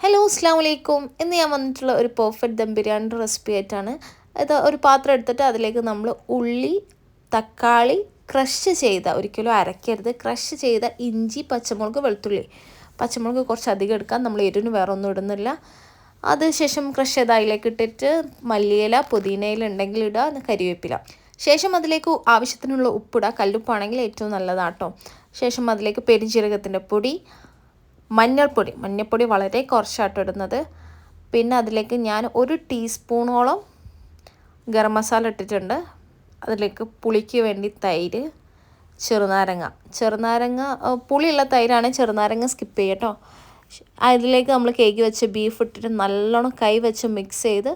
Hello അസ്സാം വലൈക്കും. ഇന്ന് ഞാൻ വന്നിട്ടുള്ള ഒരു പെർഫെക്റ്റ് ദം ബിരിയാണിയുടെ റെസിപ്പി ആയിട്ടാണ്. ഇത് ഒരു പാത്രം എടുത്തിട്ട് അതിലേക്ക് നമ്മൾ ഉള്ളി, തക്കാളി, ക്രഷ് ചെയ്ത, ഒരിക്കലും അരക്കരുത്, ക്രഷ് ചെയ്ത ഇഞ്ചി, പച്ചമുളക്, വെളുത്തുള്ളി. പച്ചമുളക് കുറച്ച് അധികം എടുക്കാം, നമ്മൾ എരിവിന് വേറെ ഒന്നും ഇടുന്നില്ല. അതിനുശേഷം ക്രഷ് ചെയ്ത് അതിലേക്ക് ഇട്ടിട്ട് മല്ലിയില, പുതിനയില ഉണ്ടെങ്കിൽ ഇടുക, കരിവേപ്പില. ശേഷം അതിലേക്ക് ആവശ്യത്തിനുള്ള ഉപ്പിടുക, കല്ലുപ്പാണെങ്കിൽ ഏറ്റവും നല്ലതാട്ടോ. ശേഷം അതിലേക്ക് പെരുംജീരകത്തിൻ്റെ പൊടി, മഞ്ഞൾപ്പൊടി വളരെ കുറച്ചായിട്ട് ഇടുന്നത്. പിന്നെ അതിലേക്ക് ഞാൻ 1 ടീസ്പൂണോളം ഗരം മസാല ഇട്ടിട്ടുണ്ട്. അതിലേക്ക് പുളിക്ക് വേണ്ടി തൈര്, ചെറുനാരങ്ങ പുളിയുള്ള തൈരാണ്, ചെറുനാരങ്ങ സ്കിപ്പ് ചെയ്യട്ടോ. അതിലേക്ക് നമ്മൾ കേക്ക് വെച്ച് ബീഫ് ഇട്ടിട്ട് നല്ലോണം കൈ വെച്ച് മിക്സ് ചെയ്ത്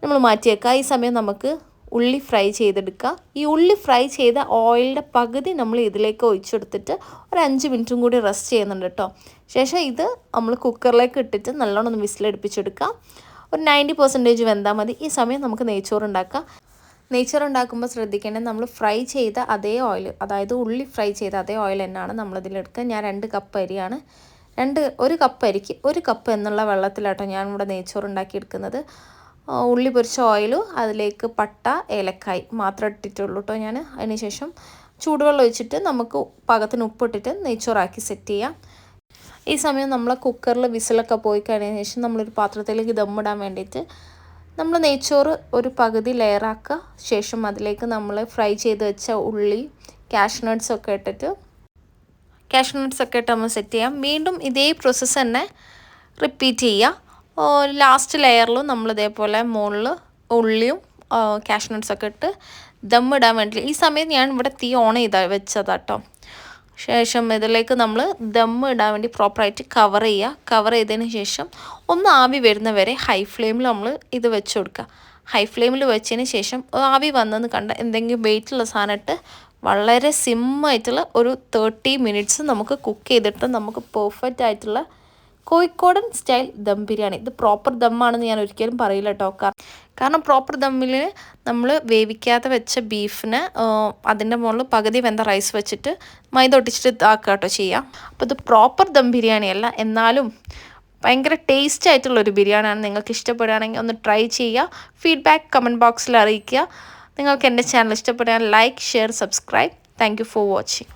നമ്മൾ മാറ്റിയേക്കുക. ഈ സമയം നമുക്ക് ഉള്ളി ഫ്രൈ ചെയ്തെടുക്കുക. ഈ ഉള്ളി ഫ്രൈ ചെയ്ത ഓയിലിൻ്റെ പകുതി നമ്മൾ ഇതിലേക്ക് ഒഴിച്ചെടുത്തിട്ട് ഒരു 5 മിനിറ്റും കൂടി റെസ്റ്റ് ചെയ്യുന്നുണ്ട് കേട്ടോ. ശേഷം ഇത് നമ്മൾ കുക്കറിലേക്ക് ഇട്ടിട്ട് നല്ലോണം ഒന്ന് വിസിലടുപ്പിച്ചെടുക്കുക. ഒരു 90% വെന്താൽ മതി. ഈ സമയം നമുക്ക് നെയ്ച്ചോറ് ഉണ്ടാക്കാം. നെയ്ച്ചോറ് ഉണ്ടാക്കുമ്പോൾ ശ്രദ്ധിക്കേണ്ടത് നമ്മൾ ഫ്രൈ ചെയ്ത അതേ ഓയിൽ, അതായത് ഉള്ളി ഫ്രൈ ചെയ്ത അതേ ഓയിൽ തന്നെയാണ് നമ്മളിതിലെടുക്കുക. ഞാൻ 2 കപ്പ് അരിയാണ്, 1 കപ്പ് അരിക്ക് 1 കപ്പ് എന്നുള്ള വെള്ളത്തിലാട്ടോ ഞാൻ ഇവിടെ നെയ്ച്ചോറ് ഉണ്ടാക്കിയെടുക്കുന്നത്. ഉള്ളി പൊരിച്ച ഓയിലും അതിലേക്ക് പട്ട, ഏലക്കായ് മാത്രം ഇട്ടിട്ടുള്ളൂ കേട്ടോ ഞാൻ. അതിനുശേഷം ചൂടുവെള്ളം ഒഴിച്ചിട്ട് നമുക്ക് പാകത്തിന് ഉപ്പിട്ടിട്ട് നെയ്ച്ചോറാക്കി സെറ്റ് ചെയ്യാം. ഈ സമയം നമ്മൾ കുക്കറിൽ വിസിലൊക്കെ പോയി കഴിഞ്ഞതിന് ശേഷം നമ്മളൊരു പാത്രത്തിലേക്ക് ദമ്മിടാൻ വേണ്ടിയിട്ട് നമ്മൾ നെയ്ച്ചോറ് ഒരു പകുതി ലെയറാക്കുക. ശേഷം അതിലേക്ക് നമ്മൾ ഫ്രൈ ചെയ്ത് വെച്ച ഉള്ളി, കാഷ്യൂ നട്ട്സൊക്കെ ഇട്ട് നമ്മൾ സെറ്റ് ചെയ്യാം. വീണ്ടും ഇതേ പ്രോസസ്സ് തന്നെ റിപ്പീറ്റ് ചെയ്യുക. ലാസ്റ്റ് ലെയറിലും നമ്മൾ ഇതേപോലെ മുകളിൽ ഉള്ളിയും കാഷ്യൂ നട്ട്സൊക്കെ ഇട്ട് ദമ്മിടാൻ വേണ്ടി. ഈ സമയം ഞാൻ ഇവിടെ തീ ഓൺ വെച്ചതാട്ടോ. ശേഷം ഇതിലേക്ക് നമ്മൾ ദമ്മ് ഇടാൻ വേണ്ടി പ്രോപ്പറായിട്ട് കവർ ചെയ്തതിന് ശേഷം ഒന്ന് ആവി വരുന്നവരെ ഹൈ ഫ്ലെയിമിൽ നമ്മൾ ഇത് വെച്ച് കൊടുക്കുക. ഹൈ ഫ്ലെയിമിൽ വെച്ചതിന് ശേഷം ആവി വന്നെന്ന് കണ്ട എന്തെങ്കിലും വെയിറ്റുള്ള സാധനം ഇട്ട് വളരെ സിമ്മായിട്ടുള്ള ഒരു 30 മിനിറ്റ്സ് നമുക്ക് കുക്ക് ചെയ്തിട്ട് നമുക്ക് പെർഫെക്റ്റ് ആയിട്ടുള്ള കോഴിക്കോടൻ സ്റ്റൈൽ ദം ബിരിയാണി. ഇത് പ്രോപ്പർ ദമ്മാണെന്ന് ഞാൻ ഒരിക്കലും പറയില്ല കേട്ടോ. കാരണം പ്രോപ്പർ ദമ്മിൽ നമ്മൾ വേവിക്കാതെ വെച്ച ബീഫിന് അതിൻ്റെ മുകളിൽ പകുതി വെന്ത റൈസ് വെച്ചിട്ട് മൈദ ഒട്ടിച്ചിട്ട് ഇതാക്കുക കേട്ടോ ചെയ്യാം. അപ്പോൾ ഇത് പ്രോപ്പർ ദം ബിരിയാണിയല്ല, എന്നാലും ഭയങ്കര ടേസ്റ്റ് ആയിട്ടുള്ളൊരു ബിരിയാണിയാണ്. നിങ്ങൾക്ക് ഇഷ്ടപ്പെടുകയാണെങ്കിൽ ഒന്ന് ട്രൈ ചെയ്യുക. ഫീഡ്ബാക്ക് കമൻറ്റ് ബോക്സിൽ അറിയിക്കുക. നിങ്ങൾക്ക് എൻ്റെ ചാനൽ ഇഷ്ടപ്പെടുകയാണെങ്കിൽ like, share, subscribe. Thank you for watching.